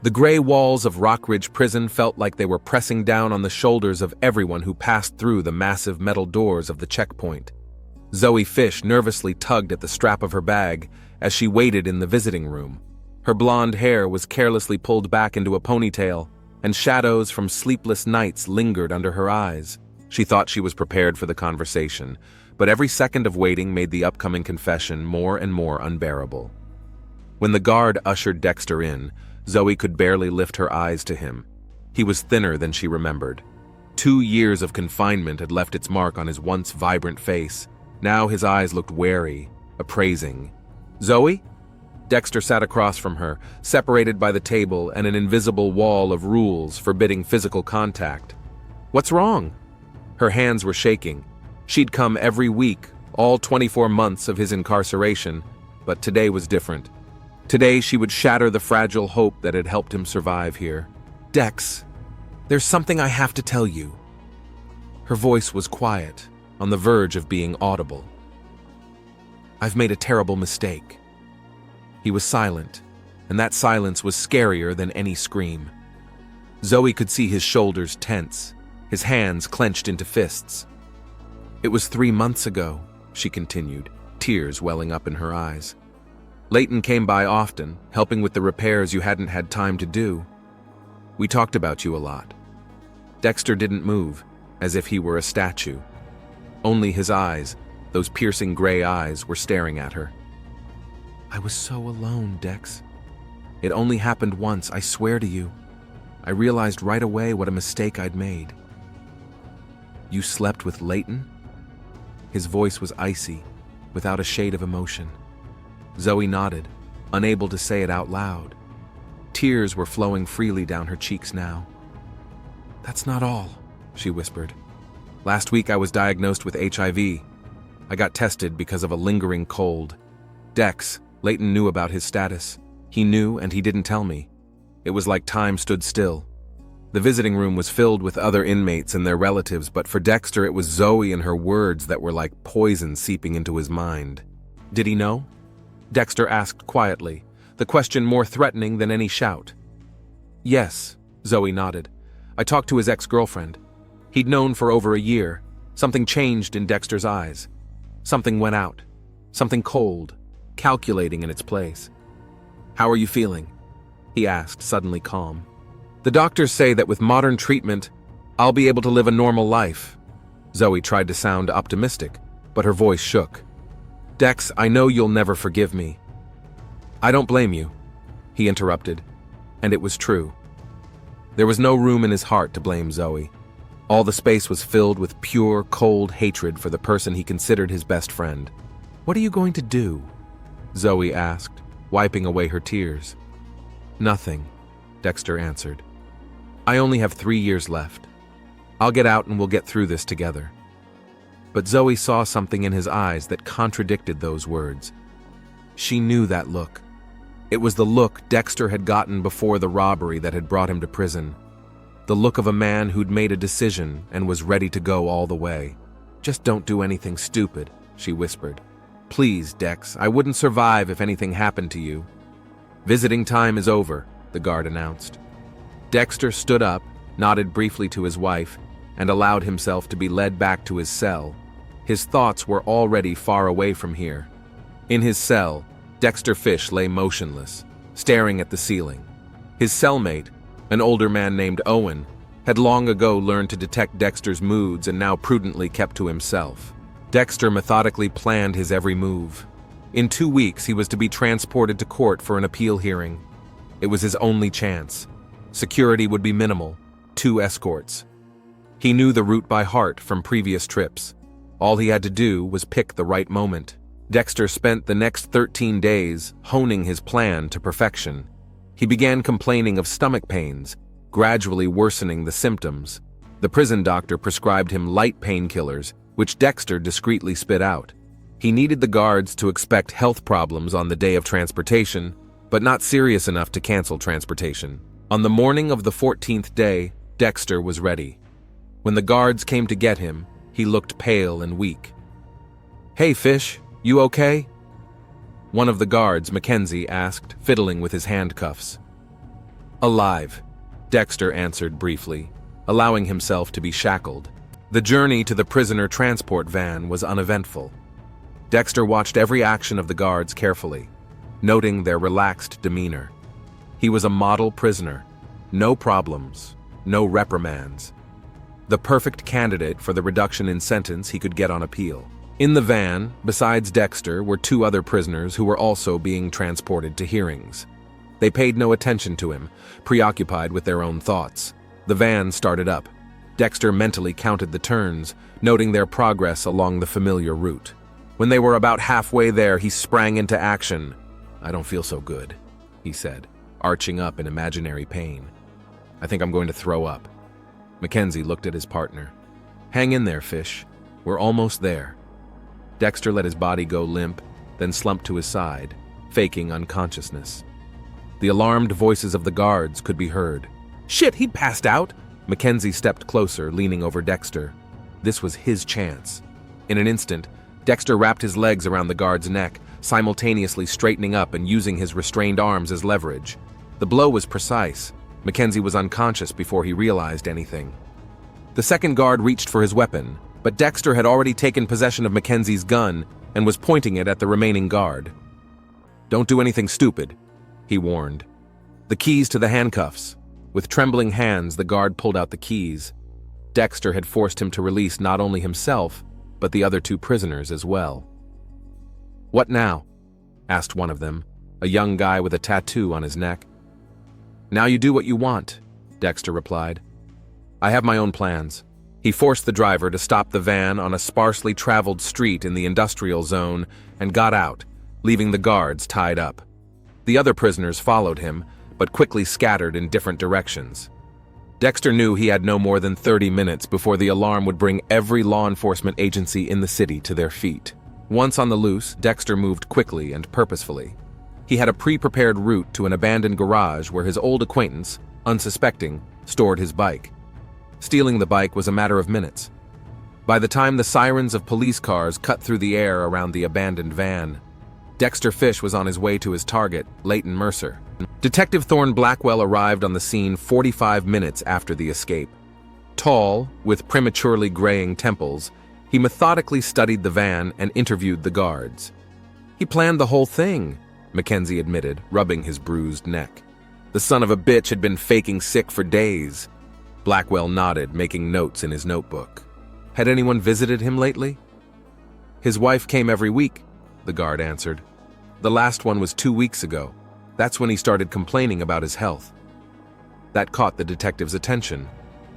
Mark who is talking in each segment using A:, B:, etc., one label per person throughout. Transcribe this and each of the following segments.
A: The gray walls of Rockridge Prison felt like they were pressing down on the shoulders of everyone who passed through the massive metal doors of the checkpoint. Zoe Fish nervously tugged at the strap of her bag as she waited in the visiting room. Her blonde hair was carelessly pulled back into a ponytail, and shadows from sleepless nights lingered under her eyes. She thought she was prepared for the conversation, but every second of waiting made the upcoming confession more and more unbearable. When the guard ushered Dexter in, Zoe could barely lift her eyes to him. He was thinner than she remembered. 2 years of confinement had left its mark on his once vibrant face. Now his eyes looked wary, appraising. "Zoe?" Dexter sat across from her, separated by the table and an invisible wall of rules forbidding physical contact. "What's wrong?" Her hands were shaking. She'd come every week, all 24 months of his incarceration, but today was different. Today she would shatter the fragile hope that had helped him survive here. "Dex, there's something I have to tell you." Her voice was quiet, on the verge of being audible. "I've made a terrible mistake." He was silent, and that silence was scarier than any scream. Zoe could see his shoulders tense, his hands clenched into fists. "It was 3 months ago," she continued, tears welling up in her eyes. "Leighton came by often, helping with the repairs you hadn't had time to do. We talked about you a lot." Dexter didn't move, as if he were a statue. Only his eyes, those piercing gray eyes, were staring at her. "I was so alone, Dex. It only happened once, I swear to you. I realized right away what a mistake I'd made." "You slept with Leighton?" His voice was icy, without a shade of emotion. Zoe nodded, unable to say it out loud. Tears were flowing freely down her cheeks now. "That's not all," she whispered. "Last week I was diagnosed with HIV. I got tested because of a lingering cold. Dex, Leighton knew about his status. He knew and he didn't tell me. It was like time stood still. The visiting room was filled with other inmates and their relatives, but for Dexter it was Zoe and her words that were like poison seeping into his mind. "Did he know?" Dexter asked quietly, the question more threatening than any shout. "Yes," Zoe nodded. "I talked to his ex-girlfriend. He'd known for over a year. Something changed in Dexter's eyes. Something went out. Something cold, calculating in its place." "How are you feeling?" he asked, suddenly calm. "The doctors say that with modern treatment, I'll be able to live a normal life." Zoe tried to sound optimistic, but her voice shook. "Dex, I know you'll never forgive me." "I don't blame you," he interrupted, and it was true. There was no room in his heart to blame Zoe. All the space was filled with pure, cold hatred for the person he considered his best friend. "What are you going to do?" Zoe asked, wiping away her tears. "Nothing," Dexter answered. "I only have 3 years left. I'll get out and we'll get through this together." But Zoe saw something in his eyes that contradicted those words. She knew that look. It was the look Dexter had gotten before the robbery that had brought him to prison. The look of a man who'd made a decision and was ready to go all the way. "Just don't do anything stupid," she whispered. "Please, Dex, I wouldn't survive if anything happened to you." "Visiting time is over," the guard announced. Dexter stood up, nodded briefly to his wife, and allowed himself to be led back to his cell. His thoughts were already far away from here. In his cell, Dexter Fish lay motionless, staring at the ceiling. His cellmate, an older man named Owen, had long ago learned to detect Dexter's moods and now prudently kept to himself. Dexter methodically planned his every move. In 2 weeks, he was to be transported to court for an appeal hearing. It was his only chance. Security would be minimal, 2 escorts. He knew the route by heart from previous trips. All he had to do was pick the right moment. Dexter spent the next 13 days honing his plan to perfection. He began complaining of stomach pains, gradually worsening the symptoms. The prison doctor prescribed him light painkillers, which Dexter discreetly spit out. He needed the guards to expect health problems on the day of transportation, but not serious enough to cancel transportation. On the morning of the 14th day, Dexter was ready. When the guards came to get him, he looked pale and weak. "Hey, Fish, you okay?" One of the guards, Mackenzie, asked, fiddling with his handcuffs. Alive, Dexter answered briefly, allowing himself to be shackled. The journey to the prisoner transport van was uneventful. Dexter watched every action of the guards carefully, noting their relaxed demeanor. He was a model prisoner. No problems, no reprimands. The perfect candidate for the reduction in sentence he could get on appeal. In the van, besides Dexter, were two other prisoners who were also being transported to hearings. They paid no attention to him, preoccupied with their own thoughts. The van started up. Dexter mentally counted the turns, noting their progress along the familiar route. When they were about halfway there, he sprang into action. "I don't feel so good," he said, arching up in imaginary pain. "I think I'm going to throw up." Mackenzie looked at his partner. "Hang in there, Fish. We're almost there." Dexter let his body go limp, then slumped to his side, faking unconsciousness. The alarmed voices of the guards could be heard. "Shit, he passed out!" Mackenzie stepped closer, leaning over Dexter. This was his chance. In an instant, Dexter wrapped his legs around the guard's neck, simultaneously straightening up and using his restrained arms as leverage. The blow was precise. Mackenzie was unconscious before he realized anything. The second guard reached for his weapon, but Dexter had already taken possession of Mackenzie's gun and was pointing it at the remaining guard. "Don't do anything stupid," he warned. "The keys to the handcuffs." With trembling hands, the guard pulled out the keys. Dexter had forced him to release not only himself, but the other two prisoners as well. "What now?" asked one of them, a young guy with a tattoo on his neck. "Now you do what you want," Dexter replied. "I have my own plans." He forced the driver to stop the van on a sparsely traveled street in the industrial zone and got out, leaving the guards tied up. The other prisoners followed him, but quickly scattered in different directions. Dexter knew he had no more than 30 minutes before the alarm would bring every law enforcement agency in the city to their feet. Once on the loose, Dexter moved quickly and purposefully. He had a pre-prepared route to an abandoned garage where his old acquaintance, unsuspecting, stored his bike. Stealing the bike was a matter of minutes. By the time the sirens of police cars cut through the air around the abandoned van, Dexter Fish was on his way to his target, Leighton Mercer. Detective Thorne Blackwell arrived on the scene 45 minutes after the escape. Tall, with prematurely graying temples, he methodically studied the van and interviewed the guards. "He planned the whole thing," Mackenzie admitted, rubbing his bruised neck. "The son of a bitch had been faking sick for days." Blackwell nodded, making notes in his notebook. "Had anyone visited him lately?" "His wife came every week," the guard answered. "The last one was 2 weeks ago. That's when he started complaining about his health." That caught the detective's attention.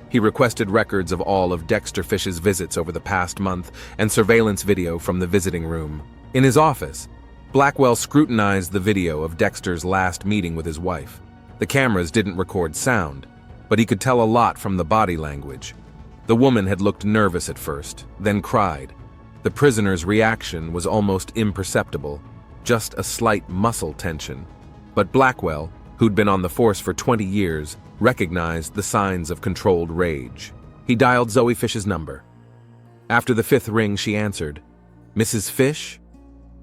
A: He requested records of all of Dexter Fish's visits over the past month and surveillance video from the visiting room. In his office, Blackwell scrutinized the video of Dexter's last meeting with his wife. The cameras didn't record sound, but he could tell a lot from the body language. The woman had looked nervous at first, then cried. The prisoner's reaction was almost imperceptible, just a slight muscle tension. But Blackwell, who'd been on the force for 20 years, recognized the signs of controlled rage. He dialed Zoe Fish's number. After the 5th ring, she answered. "Mrs. Fish?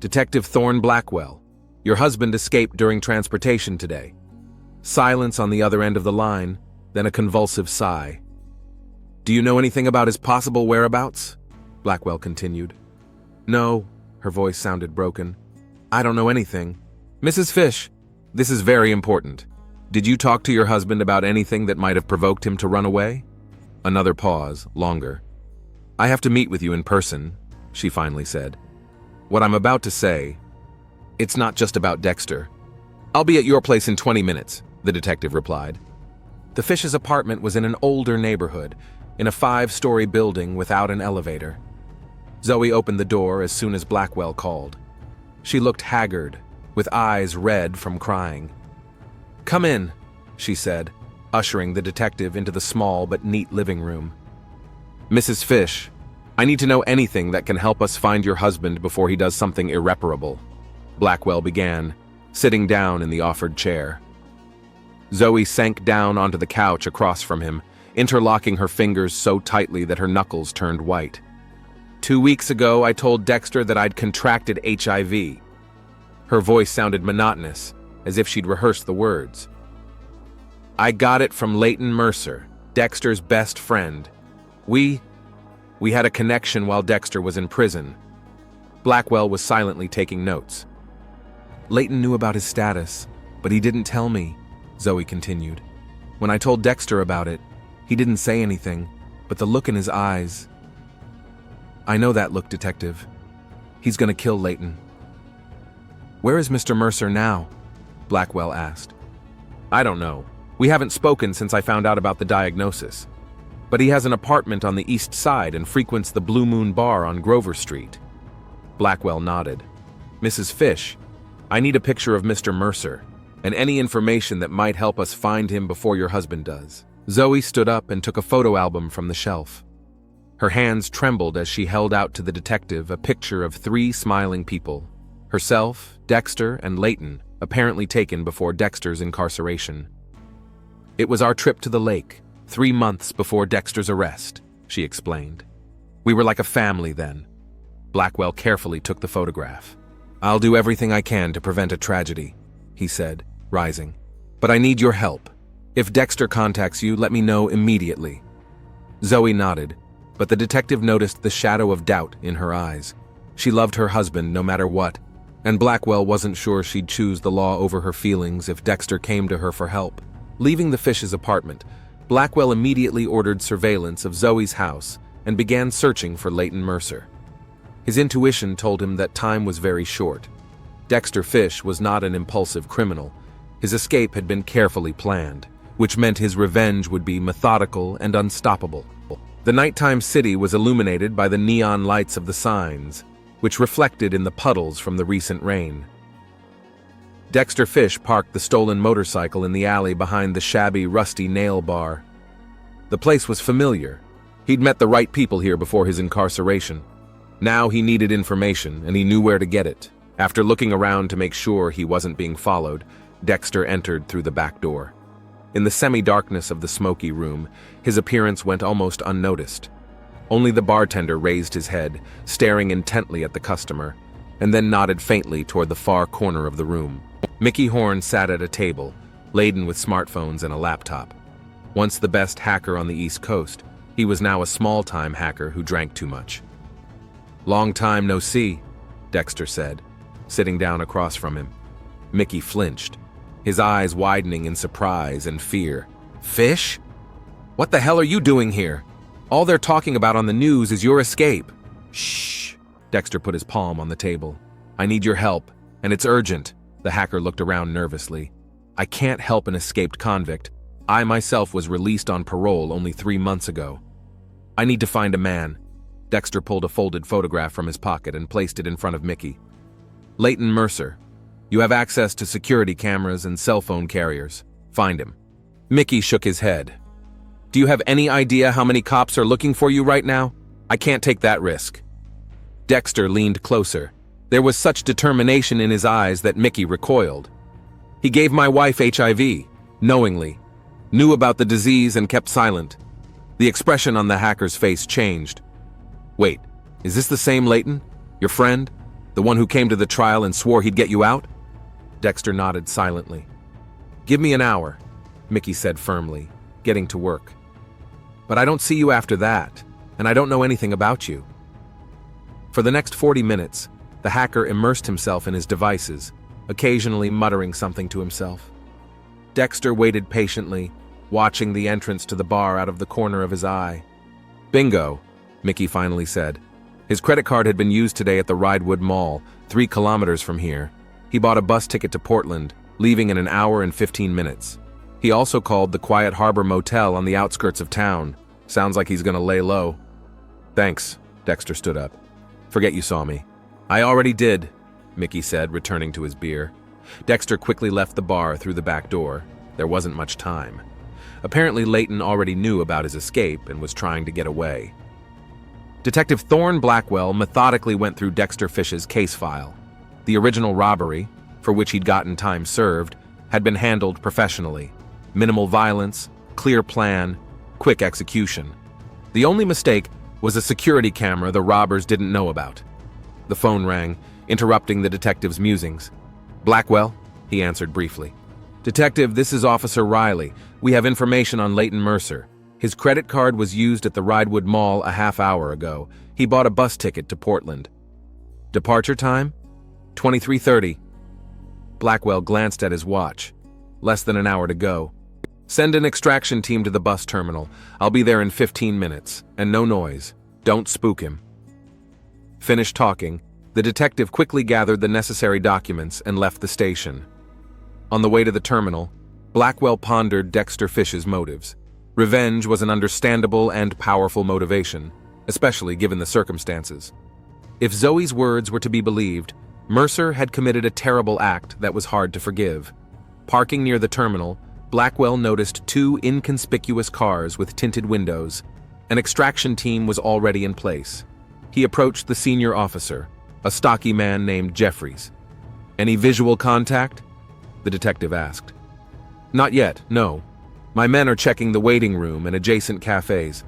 A: Detective Thorne Blackwell. Your husband escaped during transportation today." Silence on the other end of the line, then a convulsive sigh. "Do you know anything about his possible whereabouts?" Blackwell continued. "No," her voice sounded broken. "I don't know anything. Mrs. Fish, this is very important. Did you talk to your husband about anything that might have provoked him to run away?" Another pause, longer. "I have to meet with you in person," she finally said. "What I'm about to say, it's not just about Dexter." "I'll be at your place in 20 minutes, the detective replied. The Fish's apartment was in an older neighborhood, in a 5-story building without an elevator. Zoe opened the door as soon as Blackwell called. She looked haggard, with eyes red from crying. "Come in," she said, ushering the detective into the small but neat living room. "Mrs. Fish, I need to know anything that can help us find your husband before he does something irreparable," Blackwell began, sitting down in the offered chair. Zoe sank down onto the couch across from him, interlocking her fingers so tightly that her knuckles turned white. 2 weeks ago, I told Dexter that I'd contracted HIV. Her voice sounded monotonous, as if she'd rehearsed the words. I got it from Leighton Mercer, Dexter's best friend. We had a connection while Dexter was in prison. Blackwell was silently taking notes. Leighton knew about his status, but he didn't tell me, Zoe continued. When I told Dexter about it, he didn't say anything, but the look in his eyes. I know that look, Detective. He's gonna kill Leighton. Where is Mr. Mercer now? Blackwell asked. I don't know. We haven't spoken since I found out about the diagnosis. But he has an apartment on the east side and frequents the Blue Moon Bar on Grover Street. Blackwell nodded. Mrs. Fish, I need a picture of Mr. Mercer, and any information that might help us find him before your husband does. Zoe stood up and took a photo album from the shelf. Her hands trembled as she held out to the detective a picture of 3 smiling people, herself, Dexter, and Leighton, apparently taken before Dexter's incarceration. It was our trip to the lake, 3 months before Dexter's arrest, she explained. We were like a family then. Blackwell carefully took the photograph. I'll do everything I can to prevent a tragedy, he said, rising. But I need your help. If Dexter contacts you, let me know immediately. Zoe nodded, but the detective noticed the shadow of doubt in her eyes. She loved her husband no matter what, and Blackwell wasn't sure she'd choose the law over her feelings if Dexter came to her for help. Leaving the Fishes' apartment, Blackwell immediately ordered surveillance of Zoe's house and began searching for Leighton Mercer. His intuition told him that time was very short. Dexter Fish was not an impulsive criminal. His escape had been carefully planned, which meant his revenge would be methodical and unstoppable. The nighttime city was illuminated by the neon lights of the signs, which reflected in the puddles from the recent rain. Dexter Fish parked the stolen motorcycle in the alley behind the shabby, rusty nail bar. The place was familiar. He'd met the right people here before his incarceration. Now he needed information, and he knew where to get it. After looking around to make sure he wasn't being followed, Dexter entered through the back door. In the semi-darkness of the smoky room, his appearance went almost unnoticed. Only the bartender raised his head, staring intently at the customer, and then nodded faintly toward the far corner of the room. Mickey Horn sat at a table, laden with smartphones and a laptop. Once the best hacker on the East Coast, he was now a small-time hacker who drank too much. Long time no see, Dexter said, sitting down across from him. Mickey flinched, his eyes widening in surprise and fear. Fish? What the hell are you doing here? All they're talking about on the news is your escape. Shh. Dexter put his palm on the table. I need your help, and it's urgent. The hacker looked around nervously. I can't help an escaped convict. I myself was released on parole only 3 months ago. I need to find a man. Dexter pulled a folded photograph from his pocket and placed it in front of Mickey. Leighton Mercer. You have access to security cameras and cell phone carriers. Find him. Mickey shook his head. Do you have any idea how many cops are looking for you right now? I can't take that risk. Dexter leaned closer. There was such determination in his eyes that Mickey recoiled. He gave my wife HIV, knowingly, knew about the disease and kept silent. The expression on the hacker's face changed. Wait, is this the same Leighton? Your friend? The one who came to the trial and swore he'd get you out? Dexter nodded silently. Give me an hour, Mickey said firmly, getting to work. But I don't see you after that, and I don't know anything about you. For the next 40 minutes, the hacker immersed himself in his devices, occasionally muttering something to himself. Dexter waited patiently, watching the entrance to the bar out of the corner of his eye. Bingo, Mickey finally said. His credit card had been used today at the Ridewood Mall, 3 kilometers from here. He bought a bus ticket to Portland, leaving in an hour and 15 minutes. He also called the Quiet Harbor Motel on the outskirts of town. Sounds like he's gonna lay low. Thanks, Dexter stood up. Forget you saw me. I already did, Mickey said, returning to his beer. Dexter quickly left the bar through the back door. There wasn't much time. Apparently Leighton already knew about his escape and was trying to get away. Detective Thorne Blackwell methodically went through Dexter Fish's case file. The original robbery, for which he'd gotten time served, had been handled professionally. Minimal violence, clear plan, quick execution. The only mistake was a security camera the robbers didn't know about. The phone rang, interrupting the detective's musings. Blackwell, he answered briefly. Detective, this is Officer Riley. We have information on Leighton Mercer. His credit card was used at the Ridewood Mall a half hour ago. He bought a bus ticket to Portland. Departure time? 23:30. Blackwell glanced at his watch. Less than an hour to go. Send an extraction team to the bus terminal. I'll be there in 15 minutes. And no noise. Don't spook him. Finished talking, the detective quickly gathered the necessary documents and left the station. On the way to the terminal, Blackwell pondered Dexter Fish's motives. Revenge was an understandable and powerful motivation, especially given the circumstances. If Zoe's words were to be believed, Mercer had committed a terrible act that was hard to forgive. Parking near the terminal, Blackwell noticed two inconspicuous cars with tinted windows. An extraction team was already in place. He approached the senior officer, a stocky man named Jeffries. "Any visual contact?" the detective asked. "Not yet, no. My men are checking the waiting room and adjacent cafes.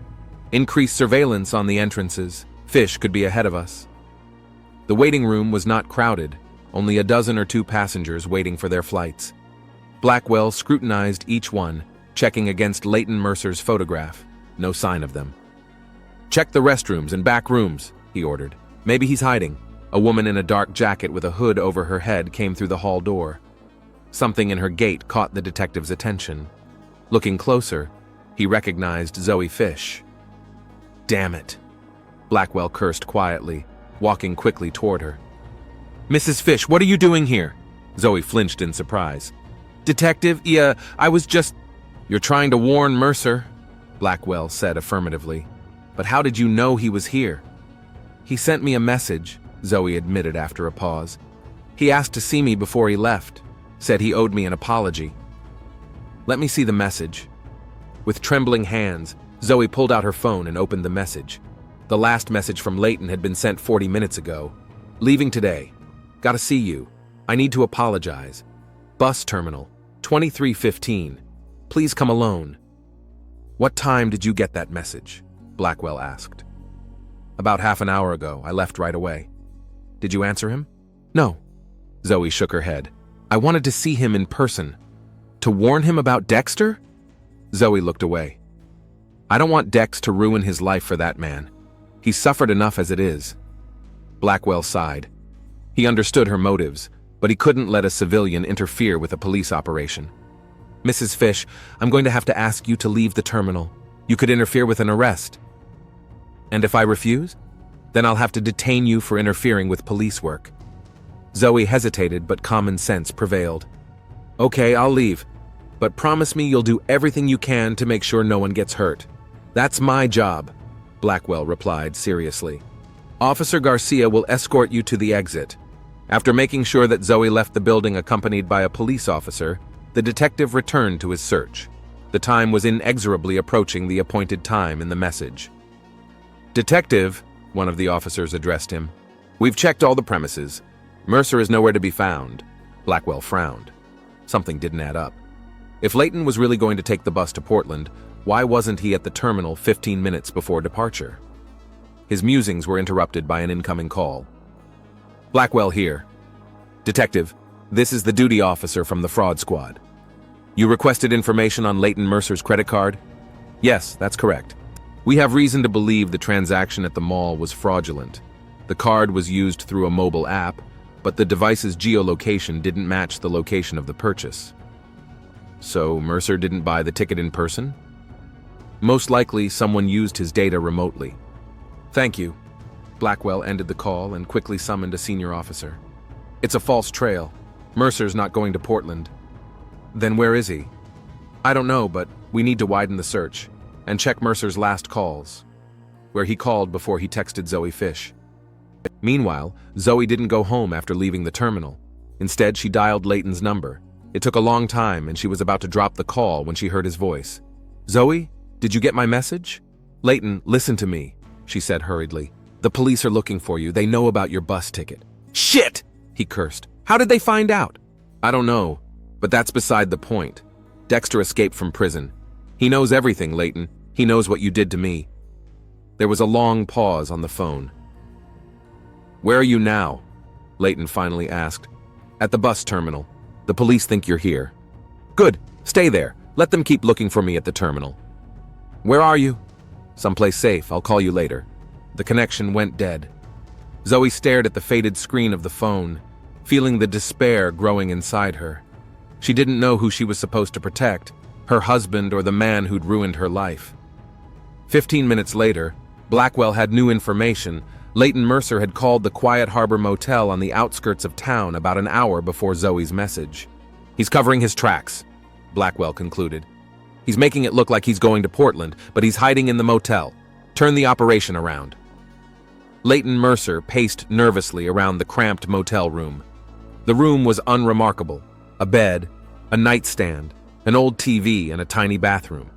A: Increased surveillance on the entrances. Fish could be ahead of us." The waiting room was not crowded, only a dozen or two passengers waiting for their flights. Blackwell scrutinized each one, checking against Leighton Mercer's photograph. No sign of them. "Check the restrooms and back rooms," he ordered. "Maybe he's hiding." A woman in a dark jacket with a hood over her head came through the hall door. Something in her gait caught the detective's attention. Looking closer, he recognized Zoe Fish. "Damn it," Blackwell cursed quietly, walking quickly toward her. "Mrs. Fish, what are you doing here?" Zoe flinched in surprise. "Detective, I was just—" "You're trying to warn Mercer," Blackwell said affirmatively. "But how did you know he was here?" "He sent me a message," Zoe admitted after a pause. "He asked to see me before he left. Said he owed me an apology." "Let me see the message." With trembling hands, Zoe pulled out her phone and opened the message. The last message from Leighton had been sent 40 minutes ago. "Leaving today. Gotta see you. I need to apologize. Bus terminal, 23:15. Please come alone." "What time did you get that message?" Blackwell asked. "About half an hour ago. I left right away." "Did you answer him?" "No." Zoe shook her head. "I wanted to see him in person." "To warn him about Dexter?" Zoe looked away. "I don't want Dex to ruin his life for that man. He's suffered enough as it is." Blackwell sighed. He understood her motives, but he couldn't let a civilian interfere with a police operation. "Mrs. Fish, I'm going to have to ask you to leave the terminal. You could interfere with an arrest." "And if I refuse? Then I'll have to detain you for interfering with police work." Zoe hesitated, but common sense prevailed. "Okay, I'll leave. But promise me you'll do everything you can to make sure no one gets hurt." "That's my job," Blackwell replied seriously. "Officer Garcia will escort you to the exit." After making sure that Zoe left the building accompanied by a police officer, the detective returned to his search. The time was inexorably approaching the appointed time in the message. "Detective," one of the officers addressed him, "we've checked all the premises. Mercer is nowhere to be found." Blackwell frowned. Something didn't add up. If Leighton was really going to take the bus to Portland, why wasn't he at the terminal 15 minutes before departure? His musings were interrupted by an incoming call. "Blackwell here. Detective, this is the duty officer from the fraud squad. You requested information on Leighton Mercer's credit card?" "Yes, that's correct. We have reason to believe the transaction at the mall was fraudulent. The card was used through a mobile app, but the device's geolocation didn't match the location of the purchase." "So Mercer didn't buy the ticket in person?" "Most likely someone used his data remotely." "Thank you." Blackwell ended the call and quickly summoned a senior officer. "It's a false trail. Mercer's not going to Portland." "Then where is he?" "I don't know, but we need to widen the search and check Mercer's last calls, where he called before he texted Zoe Fish." Meanwhile, Zoe didn't go home after leaving the terminal. Instead, she dialed Leighton's number. It took a long time, and she was about to drop the call when she heard his voice. "Zoe, did you get my message?" "Leighton, listen to me," she said hurriedly. "The police are looking for you. They know about your bus ticket." "Shit!" he cursed. "How did they find out?" "I don't know, but that's beside the point. Dexter escaped from prison. He knows everything, Leighton. He knows what you did to me." There was a long pause on the phone. "Where are you now?" Leighton finally asked. "At the bus terminal. The police think you're here." Good, stay there. Let them keep looking for me at the terminal. Where are you? Someplace safe, I'll call you later. The connection went dead. Zoe stared at the faded screen of the phone, feeling the despair growing inside her. She didn't know who she was supposed to protect, her husband or the man who'd ruined her life. 15 minutes later, Blackwell had new information. Leighton Mercer had called the Quiet Harbor Motel on the outskirts of town about an hour before Zoe's message. He's covering his tracks, Blackwell concluded. He's making it look like he's going to Portland, but he's hiding in the motel. Turn the operation around. Leighton Mercer paced nervously around the cramped motel room. The room was unremarkable. A bed, a nightstand, an old TV, and a tiny bathroom.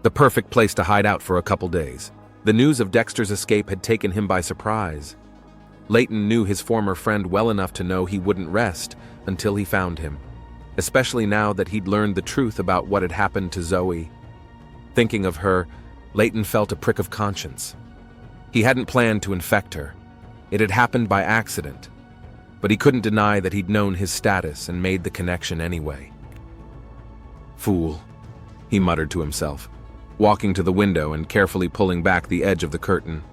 A: The perfect place to hide out for a couple days. The news of Dexter's escape had taken him by surprise. Leighton knew his former friend well enough to know he wouldn't rest until he found him, especially now that he'd learned the truth about what had happened to Zoe. Thinking of her, Leighton felt a prick of conscience. He hadn't planned to infect her. It had happened by accident, but he couldn't deny that he'd known his status and made the connection anyway. Fool, he muttered to himself, walking to the window and carefully pulling back the edge of the curtain.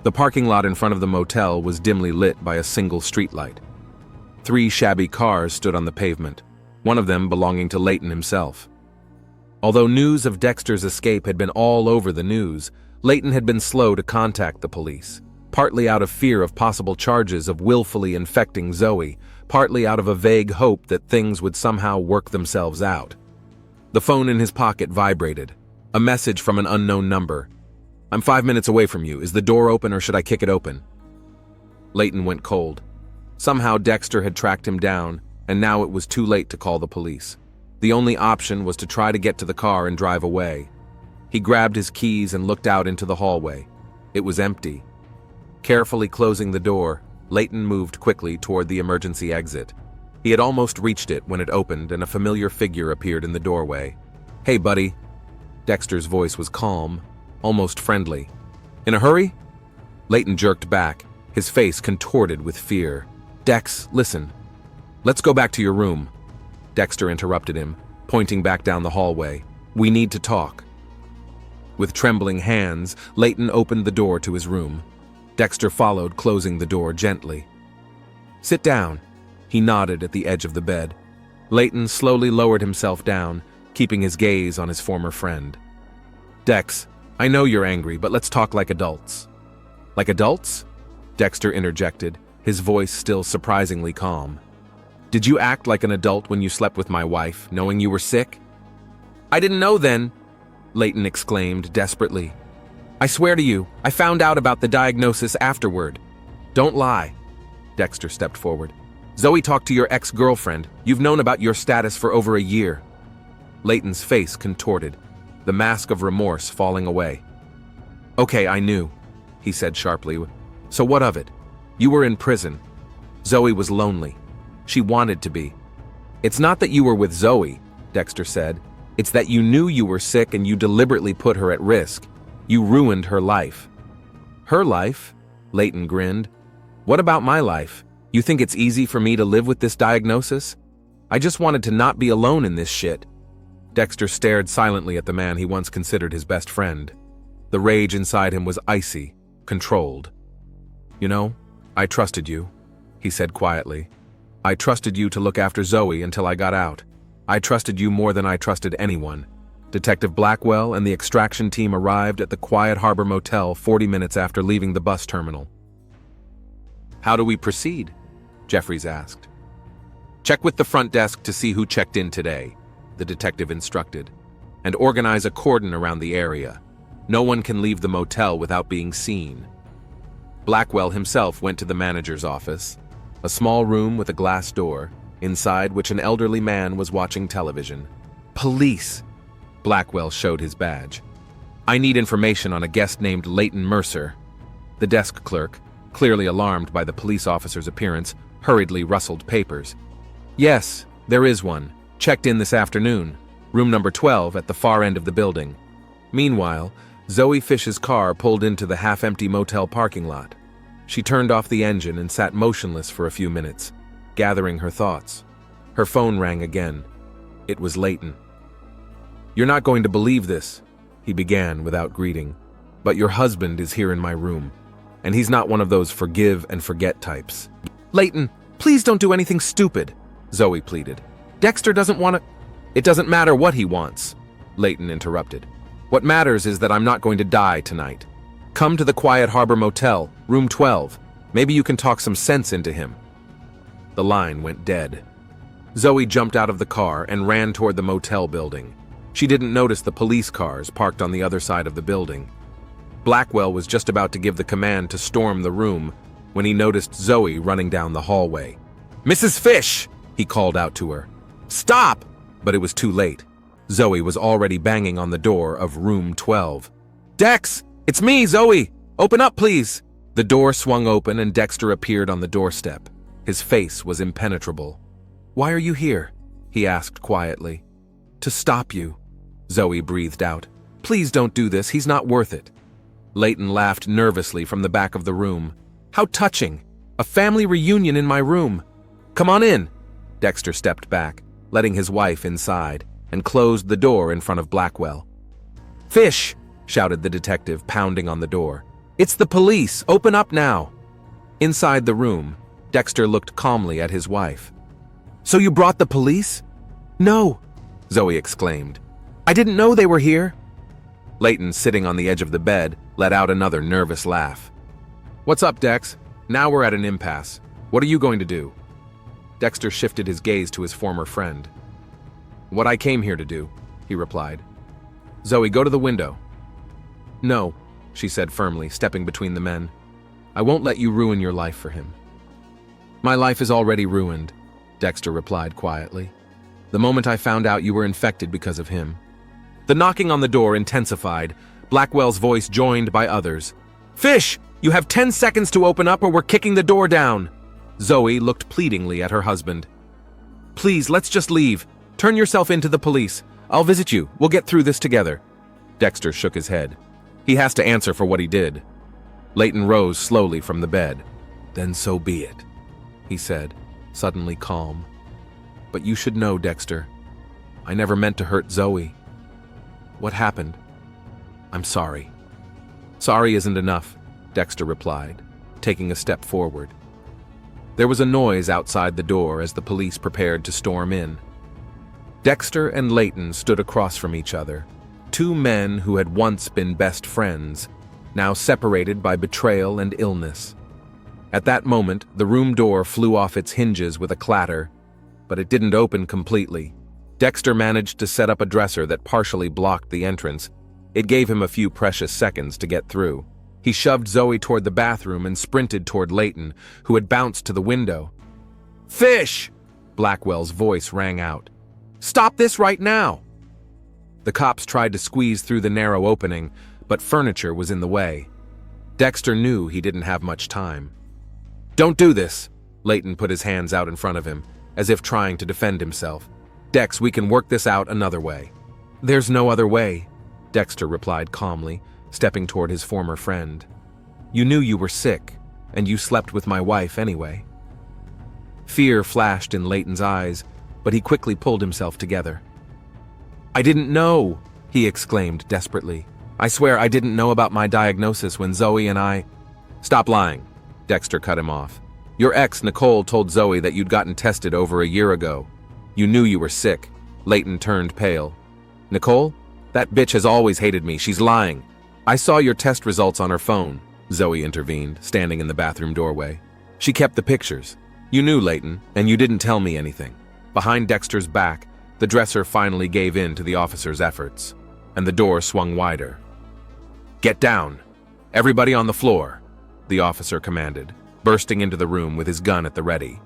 A: The parking lot in front of the motel was dimly lit by a single streetlight. 3 shabby cars stood on the pavement, one of them belonging to Leighton himself. Although news of Dexter's escape had been all over the news, Leighton had been slow to contact the police, partly out of fear of possible charges of willfully infecting Zoe, partly out of a vague hope that things would somehow work themselves out. The phone in his pocket vibrated. A message from an unknown number. "I'm 5 minutes away from you. Is the door open or should I kick it open?" Leighton went cold. Somehow Dexter had tracked him down, and now it was too late to call the police. The only option was to try to get to the car and drive away. He grabbed his keys and looked out into the hallway. It was empty. Carefully closing the door, Leighton moved quickly toward the emergency exit. He had almost reached it when it opened and a familiar figure appeared in the doorway. "Hey, buddy." Dexter's voice was calm, almost friendly. "In a hurry?" Leighton jerked back, his face contorted with fear. "Dex, listen. Let's go back to your room." Dexter interrupted him, pointing back down the hallway. "We need to talk." With trembling hands, Leighton opened the door to his room. Dexter followed, closing the door gently. "Sit down." He nodded at the edge of the bed. Leighton slowly lowered himself down, keeping his gaze on his former friend. "Dex, I know you're angry, but let's talk like adults." "Like adults?" Dexter interjected, his voice still surprisingly calm. "Did you act like an adult when you slept with my wife, knowing you were sick?" "I didn't know then," Leighton exclaimed desperately. "I swear to you, I found out about the diagnosis afterward." "Don't lie." Dexter stepped forward. "Zoe talked to your ex-girlfriend. You've known about your status for over a year." Leighton's face contorted, the mask of remorse falling away. "Okay, I knew," he said sharply. "So what of it? You were in prison. Zoe was lonely. She wanted to be." "It's not that you were with Zoe," Dexter said. "It's that you knew you were sick and you deliberately put her at risk. You ruined her life." "Her life?" Leighton grinned. "What about my life? You think it's easy for me to live with this diagnosis? I just wanted to not be alone in this shit." Dexter stared silently at the man he once considered his best friend. The rage inside him was icy, controlled. "You know, I trusted you," he said quietly. "I trusted you to look after Zoe until I got out. I trusted you more than I trusted anyone." Detective Blackwell and the extraction team arrived at the Quiet Harbor Motel 40 minutes after leaving the bus terminal. "How do we proceed?" Jeffries asked. "Check with the front desk to see who checked in today," the detective instructed, "and organize a cordon around the area. No one can leave the motel without being seen." Blackwell himself went to the manager's office, a small room with a glass door, inside which an elderly man was watching television. "Police!" Blackwell showed his badge. "I need information on a guest named Leighton Mercer." The desk clerk, clearly alarmed by the police officer's appearance, hurriedly rustled papers. "Yes, there is one. Checked in this afternoon. Room number 12 at the far end of the building." Meanwhile, Zoe Fish's car pulled into the half-empty motel parking lot. She turned off the engine and sat motionless for a few minutes, gathering her thoughts. Her phone rang again. It was Leighton. "You're not going to believe this," he began without greeting, "but your husband is here in my room, and he's not one of those forgive and forget types." "Leighton, please don't do anything stupid," Zoe pleaded. "Dexter doesn't want to—" "It doesn't matter what he wants," Leighton interrupted. "What matters is that I'm not going to die tonight. Come to the Quiet Harbor Motel, room 12. Maybe you can talk some sense into him." The line went dead. Zoe jumped out of the car and ran toward the motel building. She didn't notice the police cars parked on the other side of the building. Blackwell was just about to give the command to storm the room when he noticed Zoe running down the hallway. "Mrs. Fish!" he called out to her. "Stop!" But it was too late. Zoe was already banging on the door of room 12. "Dex! It's me, Zoe! Open up, please!" The door swung open and Dexter appeared on the doorstep. His face was impenetrable. "Why are you here?" he asked quietly. "To stop you," Zoe breathed out. "Please don't do this, he's not worth it." Leighton laughed nervously from the back of the room. "How touching! A family reunion in my room. Come on in." Dexter stepped back, letting his wife inside, and closed the door in front of Blackwell. "Fish!" shouted the detective, pounding on the door. "It's the police! Open up now!" Inside the room, Dexter looked calmly at his wife. "So you brought the police?" "No," Zoe exclaimed. "I didn't know they were here." Leighton, sitting on the edge of the bed, let out another nervous laugh. "What's up, Dex? Now we're at an impasse. What are you going to do?" Dexter shifted his gaze to his former friend. "What I came here to do," he replied. "Zoe, go to the window." "No," she said firmly, stepping between the men. "I won't let you ruin your life for him." "My life is already ruined," Dexter replied quietly. "The moment I found out you were infected because of him." The knocking on the door intensified, Blackwell's voice joined by others. "Fish, you have 10 seconds to open up or we're kicking the door down." Zoe looked pleadingly at her husband. "Please, let's just leave. Turn yourself in to the police. I'll visit you. We'll get through this together." Dexter shook his head. "He has to answer for what he did." Leighton rose slowly from the bed. "Then so be it," he said, suddenly calm. "But you should know, Dexter. I never meant to hurt Zoe. What happened? I'm sorry." "Sorry isn't enough," Dexter replied, taking a step forward. There was a noise outside the door as the police prepared to storm in. Dexter and Leighton stood across from each other, two men who had once been best friends, now separated by betrayal and illness. At that moment, the room door flew off its hinges with a clatter, but it didn't open completely. Dexter managed to set up a dresser that partially blocked the entrance. It gave him a few precious seconds to get through. He shoved Zoe toward the bathroom and sprinted toward Leighton, who had bounced to the window. "Fish!" Blackwell's voice rang out. "Stop this right now!" The cops tried to squeeze through the narrow opening, but furniture was in the way. Dexter knew he didn't have much time. "Don't do this!" Leighton put his hands out in front of him, as if trying to defend himself. "Dex, we can work this out another way." "There's no other way," Dexter replied calmly, stepping toward his former friend. "You knew you were sick, and you slept with my wife anyway." Fear flashed in Leighton's eyes, but he quickly pulled himself together. "I didn't know!" he exclaimed desperately. "I swear I didn't know about my diagnosis when Zoe and I—" "Stop lying," Dexter cut him off. "Your ex, Nicole, told Zoe that you'd gotten tested over a year ago. You knew you were sick." Leighton turned pale. "Nicole? That bitch has always hated me. She's lying." "I saw your test results on her phone," Zoe intervened, standing in the bathroom doorway. "She kept the pictures. You knew, Leighton, and you didn't tell me anything." Behind Dexter's back, the dresser finally gave in to the officer's efforts, and the door swung wider. "Get down! Everybody on the floor!" the officer commanded, bursting into the room with his gun at the ready.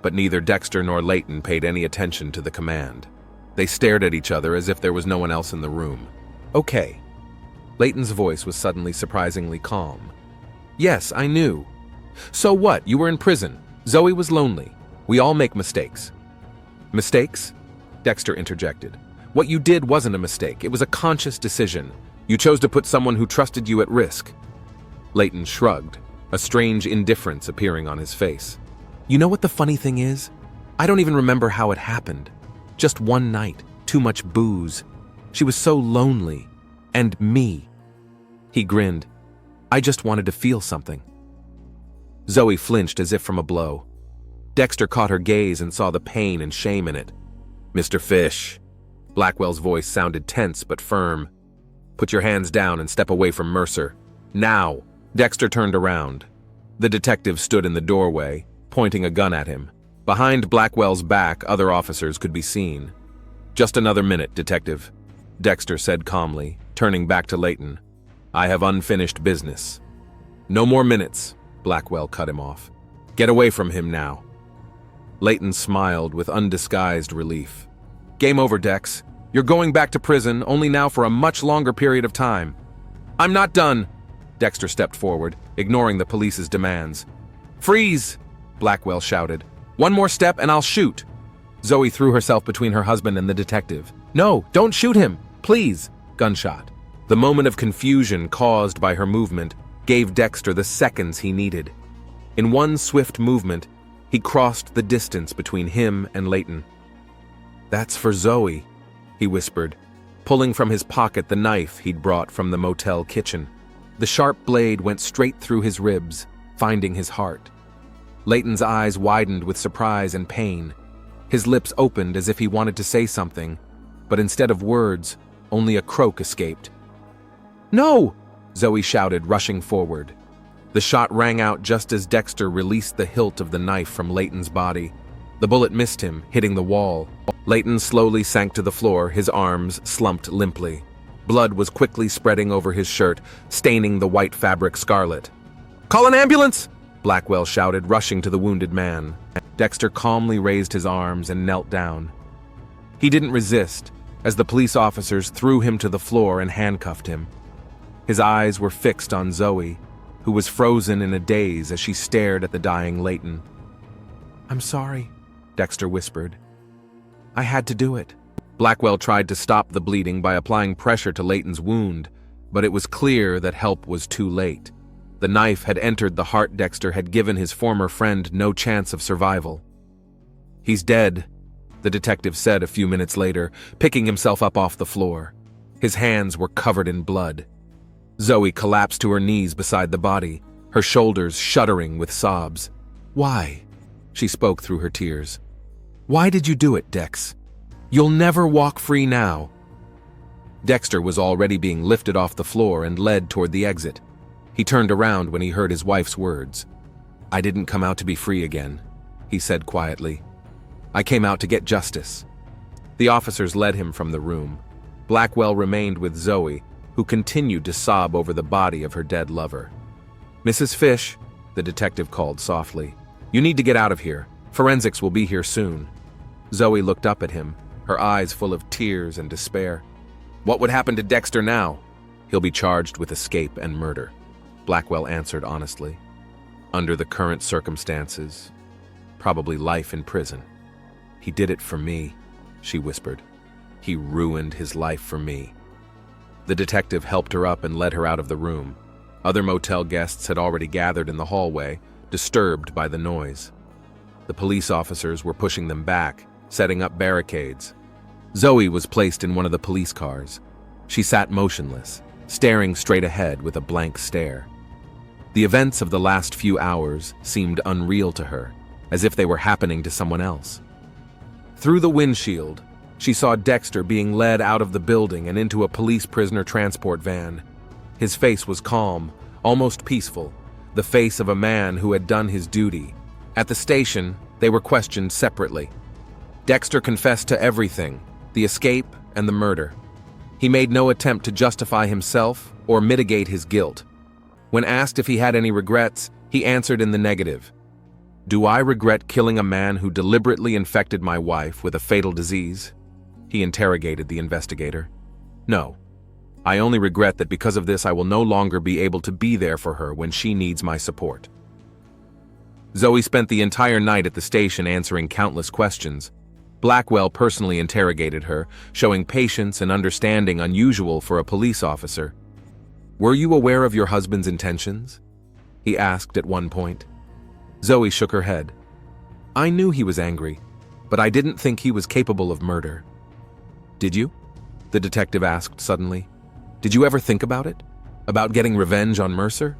A: But neither Dexter nor Leighton paid any attention to the command. They stared at each other as if there was no one else in the room. "Okay." Leighton's voice was suddenly surprisingly calm. "Yes, I knew. So what? You were in prison. Zoe was lonely. We all make mistakes." "Mistakes?" Dexter interjected. "What you did wasn't a mistake. It was a conscious decision. You chose to put someone who trusted you at risk." Leighton shrugged, a strange indifference appearing on his face. "You know what the funny thing is? I don't even remember how it happened. Just one night, too much booze. She was so lonely. And me. He grinned. I just wanted to feel something. Zoe flinched as if from a blow. Dexter caught her gaze and saw the pain and shame in it. Mr. Fish. Blackwell's voice sounded tense but firm. Put your hands down and step away from Mercer. Now. Dexter turned around. The detective stood in the doorway, pointing a gun at him. Behind Blackwell's back, other officers could be seen. Just another minute, detective, Dexter said calmly, turning back to Layton. I have unfinished business. No more minutes, Blackwell cut him off. Get away from him now. Layton smiled with undisguised relief. Game over, Dex. You're going back to prison, only now for a much longer period of time. I'm not done. Dexter stepped forward, ignoring the police's demands. Freeze! Blackwell shouted. One more step and I'll shoot. Zoe threw herself between her husband and the detective. No, don't shoot him, please. Gunshot. The moment of confusion caused by her movement gave Dexter the seconds he needed. In one swift movement, he crossed the distance between him and Layton. That's for Zoe, he whispered, pulling from his pocket the knife he'd brought from the motel kitchen. The sharp blade went straight through his ribs, finding his heart. Layton's eyes widened with surprise and pain. His lips opened as if he wanted to say something, but instead of words, only a croak escaped. No! Zoe shouted, rushing forward. The shot rang out just as Dexter released the hilt of the knife from Layton's body. The bullet missed him, hitting the wall. Layton slowly sank to the floor, his arms slumped limply. Blood was quickly spreading over his shirt, staining the white fabric scarlet. Call an ambulance! Blackwell shouted, rushing to the wounded man. Dexter calmly raised his arms and knelt down. He didn't resist, as the police officers threw him to the floor and handcuffed him. His eyes were fixed on Zoe, who was frozen in a daze as she stared at the dying Layton. I'm sorry, Dexter whispered. I had to do it. Blackwell tried to stop the bleeding by applying pressure to Layton's wound, but it was clear that help was too late. The knife had entered the heart Dexter had given his former friend no chance of survival. He's dead, the detective said a few minutes later, picking himself up off the floor. His hands were covered in blood. Zoe collapsed to her knees beside the body, her shoulders shuddering with sobs. Why? She spoke through her tears. Why did you do it, Dex? You'll never walk free now. Dexter was already being lifted off the floor and led toward the exit. He turned around when he heard his wife's words. I didn't come out to be free again, he said quietly. I came out to get justice. The officers led him from the room. Blackwell remained with Zoe, who continued to sob over the body of her dead lover. Mrs. Fish, the detective called softly, you need to get out of here. Forensics will be here soon. Zoe looked up at him, her eyes full of tears and despair. What would happen to Dexter now? He'll be charged with escape and murder, Blackwell answered honestly. Under the current circumstances, probably life in prison. He did it for me, she whispered. He ruined his life for me. The detective helped her up and led her out of the room. Other motel guests had already gathered in the hallway, disturbed by the noise. The police officers were pushing them back, setting up barricades. Zoe was placed in one of the police cars. She sat motionless, staring straight ahead with a blank stare. The events of the last few hours seemed unreal to her, as if they were happening to someone else. Through the windshield, she saw Dexter being led out of the building and into a police prisoner transport van. His face was calm, almost peaceful, the face of a man who had done his duty. At the station, they were questioned separately. Dexter confessed to everything, the escape and the murder. He made no attempt to justify himself or mitigate his guilt. When asked if he had any regrets, he answered in the negative. Do I regret killing a man who deliberately infected my wife with a fatal disease? He interrogated the investigator. No. I only regret that because of this I will no longer be able to be there for her when she needs my support. Zoe spent the entire night at the station answering countless questions. Blackwell personally interrogated her, showing patience and understanding unusual for a police officer. Were you aware of your husband's intentions? He asked at one point. Zoe shook her head. I knew he was angry. but I didn't think he was capable of murder. Did you? The detective asked suddenly. Did you ever think about it? About getting revenge on Mercer?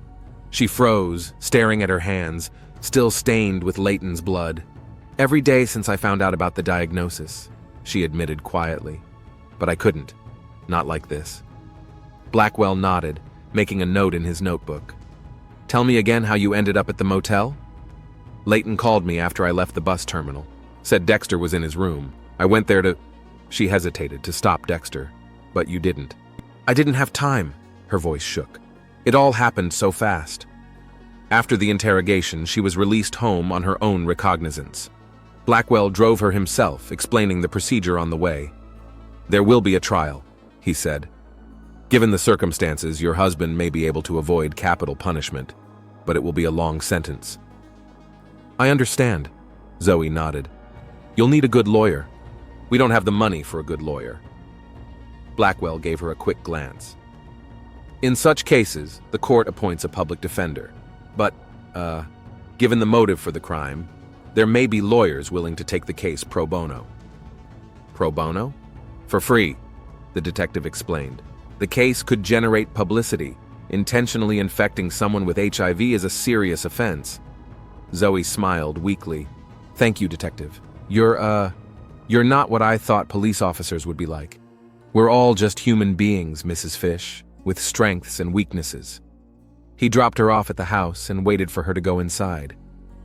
A: She froze, staring at her hands, still stained with Leighton's blood. Every day since I found out about the diagnosis, she admitted quietly. But I couldn't. Not like this. Blackwell nodded, making a note in his notebook. Tell me again how you ended up at the motel? Leighton called me after I left the bus terminal. Said Dexter was in his room. I went there to... She hesitated to stop Dexter. But you didn't. I didn't have time. Her voice shook. It all happened so fast. After the interrogation, she was released home on her own recognizance. Blackwell drove her himself, explaining the procedure on the way. There will be a trial, he said. Given the circumstances, your husband may be able to avoid capital punishment, but it will be a long sentence. I understand, Zoe nodded. You'll need a good lawyer. We don't have the money for a good lawyer. Blackwell gave her a quick glance. In such cases, the court appoints a public defender. But, given the motive for the crime, there may be lawyers willing to take the case pro bono. Pro bono? For free, the detective explained. The case could generate publicity. Intentionally infecting someone with HIV is a serious offense. Zoe smiled weakly. Thank you, detective. You're not what I thought police officers would be like. We're all just human beings, Mrs. Fish, with strengths and weaknesses. He dropped her off at the house and waited for her to go inside.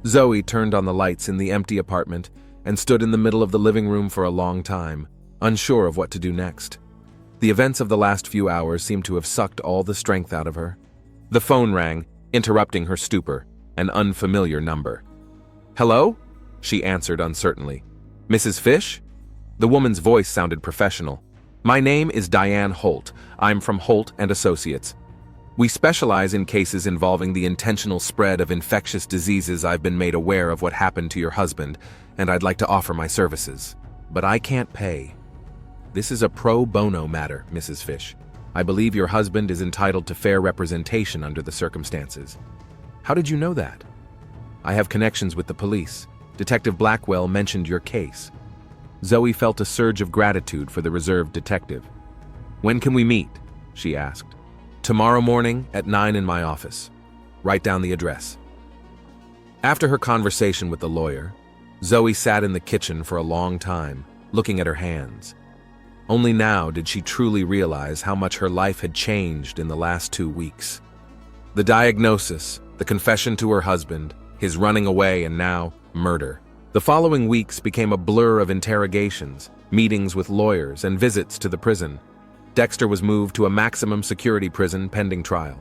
A: Zoe turned on the lights in the empty apartment and stood in the middle of the living room for a long time, unsure of what to do next. The events of the last few hours seemed to have sucked all the strength out of her. The phone rang, interrupting her stupor, an unfamiliar number. Hello? She answered uncertainly. Mrs. Fish? The woman's voice sounded professional. My name is Diane Holt. I'm from Holt & Associates. We specialize in cases involving the intentional spread of infectious diseases. I've been made aware of what happened to your husband, and I'd like to offer my services. But I can't pay. This is a pro bono matter, Mrs. Fish. I believe your husband is entitled to fair representation under the circumstances. How did you know that? I have connections with the police. Detective Blackwell mentioned your case. Zoe felt a surge of gratitude for the reserved detective. When can we meet? She asked. Tomorrow morning at 9 in my office. Write down the address. After her conversation with the lawyer, Zoe sat in the kitchen for a long time, looking at her hands. Only now did she truly realize how much her life had changed in the last 2 weeks. The diagnosis, the confession to her husband, his running away, and now murder. The following weeks became a blur of interrogations, meetings with lawyers, and visits to the prison. Dexter was moved to a maximum security prison pending trial.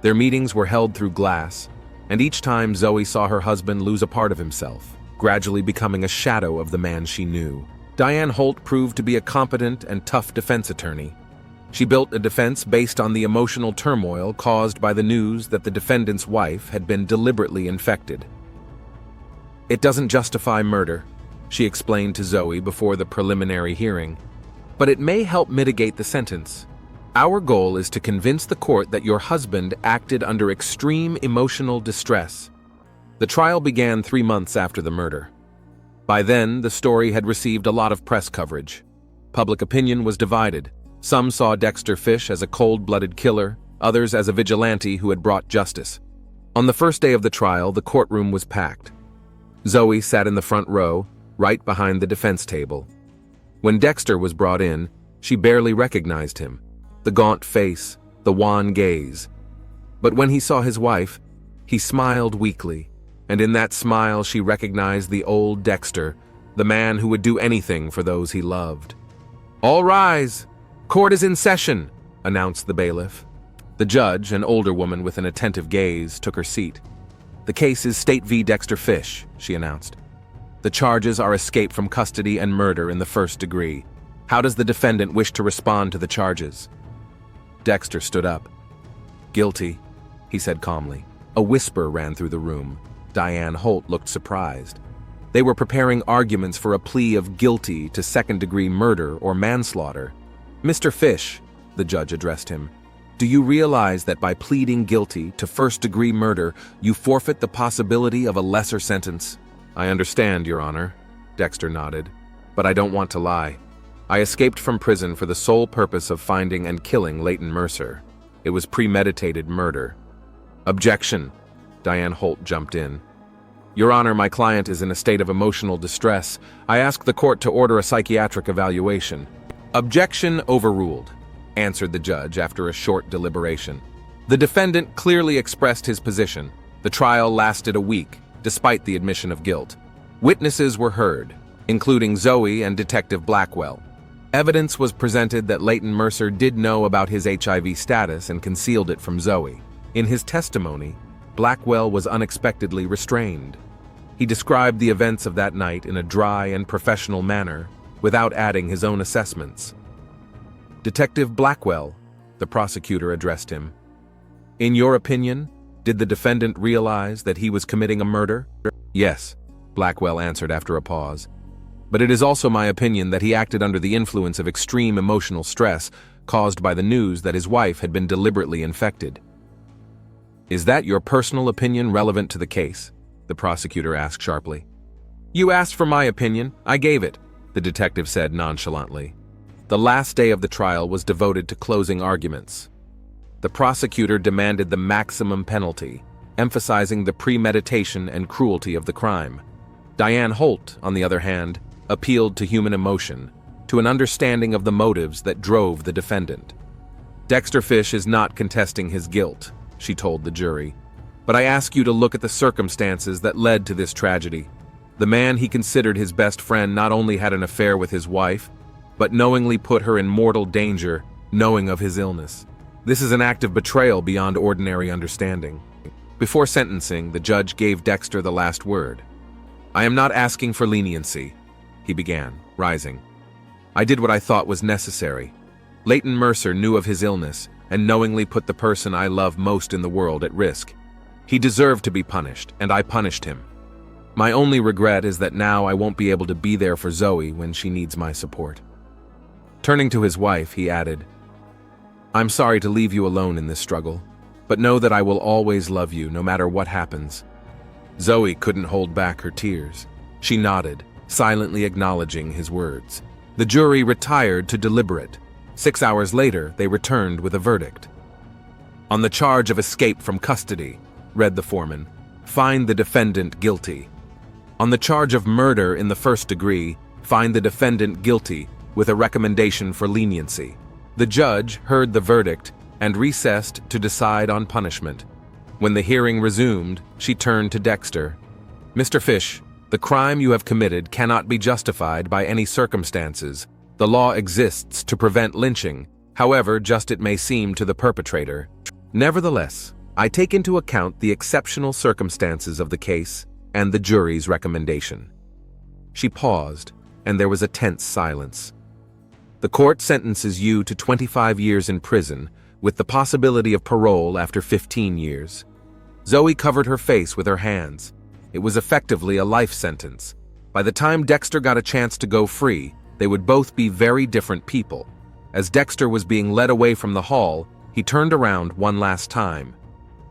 A: Their meetings were held through glass, and each time Zoe saw her husband lose a part of himself, gradually becoming a shadow of the man she knew. Diane Holt proved to be a competent and tough defense attorney. She built a defense based on the emotional turmoil caused by the news that the defendant's wife had been deliberately infected. It doesn't justify murder, she explained to Zoe before the preliminary hearing, but it may help mitigate the sentence. Our goal is to convince the court that your husband acted under extreme emotional distress. The trial began 3 months after the murder. By then, the story had received a lot of press coverage. Public opinion was divided. Some saw Dexter Fish as a cold-blooded killer, others as a vigilante who had brought justice. On the first day of the trial, the courtroom was packed. Zoe sat in the front row, right behind the defense table. When Dexter was brought in, she barely recognized him. The gaunt face, the wan gaze. But when he saw his wife, he smiled weakly, and in that smile she recognized the old Dexter, the man who would do anything for those he loved. All rise! Court is in session, announced the bailiff. The judge, an older woman with an attentive gaze, took her seat. The case is State v. Dexter Fish, she announced. The charges are escape from custody and murder in the first degree. How does the defendant wish to respond to the charges? Dexter stood up. Guilty, he said calmly. A whisper ran through the room. Diane Holt looked surprised. They were preparing arguments for a plea of guilty to second-degree murder or manslaughter. Mr. Fish, the judge addressed him, do you realize that by pleading guilty to first-degree murder, you forfeit the possibility of a lesser sentence? I understand, Your Honor, Dexter nodded. But I don't want to lie. I escaped from prison for the sole purpose of finding and killing Leighton Mercer. It was premeditated murder. Objection, Diane Holt jumped in. Your Honor, my client is in a state of emotional distress. I ask the court to order a psychiatric evaluation. Objection overruled, answered the judge after a short deliberation. The defendant clearly expressed his position. The trial lasted a week, despite the admission of guilt. Witnesses were heard, including Zoe and Detective Blackwell. Evidence was presented that Leighton Mercer did know about his HIV status and concealed it from Zoe. In his testimony, Blackwell was unexpectedly restrained. He described the events of that night in a dry and professional manner, without adding his own assessments. Detective Blackwell, the prosecutor addressed him. In your opinion, did the defendant realize that he was committing a murder? Yes, Blackwell answered after a pause. But it is also my opinion that he acted under the influence of extreme emotional stress caused by the news that his wife had been deliberately infected. Is that your personal opinion relevant to the case? The prosecutor asked sharply. You asked for my opinion, I gave it, the detective said nonchalantly. The last day of the trial was devoted to closing arguments. The prosecutor demanded the maximum penalty, emphasizing the premeditation and cruelty of the crime. Diane Holt, on the other hand, appealed to human emotion, to an understanding of the motives that drove the defendant. Dexter Fish is not contesting his guilt, she told the jury, but I ask you to look at the circumstances that led to this tragedy. The man he considered his best friend not only had an affair with his wife, but knowingly put her in mortal danger, knowing of his illness. This is an act of betrayal beyond ordinary understanding. Before sentencing, the judge gave Dexter the last word. I am not asking for leniency, he began, rising. I did what I thought was necessary. Leighton Mercer knew of his illness and knowingly put the person I love most in the world at risk. He deserved to be punished, and I punished him. My only regret is that now I won't be able to be there for Zoe when she needs my support. Turning to his wife, he added, I'm sorry to leave you alone in this struggle, but know that I will always love you no matter what happens. Zoe couldn't hold back her tears. She nodded, silently acknowledging his words. The jury retired to deliberate. 6 hours later, they returned with a verdict. On the charge of escape from custody, read the foreman, find the defendant guilty. On the charge of murder in the first degree, find the defendant guilty with a recommendation for leniency. The judge heard the verdict and recessed to decide on punishment. When the hearing resumed, she turned to Dexter. Mr. Fish, the crime you have committed cannot be justified by any circumstances. The law exists to prevent lynching, however just it may seem to the perpetrator. Nevertheless, I take into account the exceptional circumstances of the case and the jury's recommendation. She paused, and there was a tense silence. The court sentences you to 25 years in prison, with the possibility of parole after 15 years. Zoe covered her face with her hands. It was effectively a life sentence. By the time Dexter got a chance to go free, they would both be very different people. As Dexter was being led away from the hall, he turned around one last time.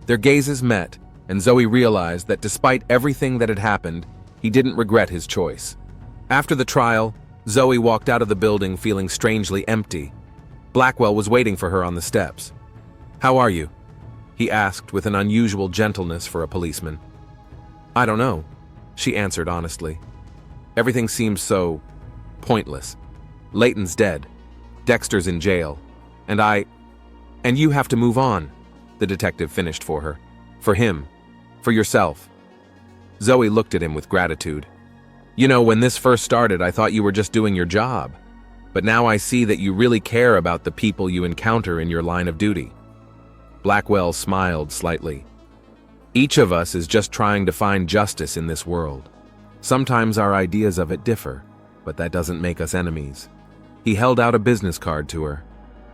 A: Their gazes met, and Zoe realized that despite everything that had happened, he didn't regret his choice. After the trial, Zoe walked out of the building feeling strangely empty. Blackwell was waiting for her on the steps. How are you? He asked with an unusual gentleness for a policeman. I don't know, she answered honestly. Everything seems so pointless. Leighton's dead. Dexter's in jail. And you have to move on, the detective finished for her. For him. For yourself. Zoe looked at him with gratitude. You know, when this first started, I thought you were just doing your job. But now I see that you really care about the people you encounter in your line of duty. Blackwell smiled slightly. Each of us is just trying to find justice in this world. Sometimes our ideas of it differ, but that doesn't make us enemies. He held out a business card to her.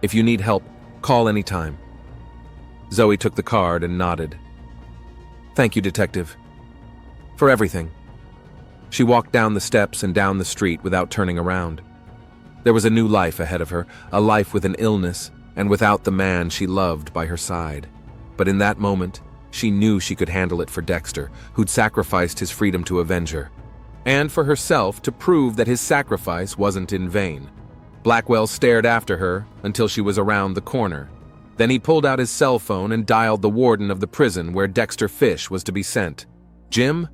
A: If you need help, call anytime. Zoe took the card and nodded. Thank you, Detective. For everything. She walked down the steps and down the street without turning around. There was a new life ahead of her, a life with an illness, and without the man she loved by her side. But in that moment, she knew she could handle it for Dexter, who'd sacrificed his freedom to avenge her. and for herself to prove that his sacrifice wasn't in vain. Blackwell stared after her until she was around the corner. Then he pulled out his cell phone and dialed the warden of the prison where Dexter Fish was to be sent. "Jim?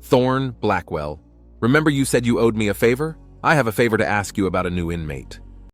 A: Thorne Blackwell. Remember you said you owed me a favor? I have a favor to ask you about a new inmate."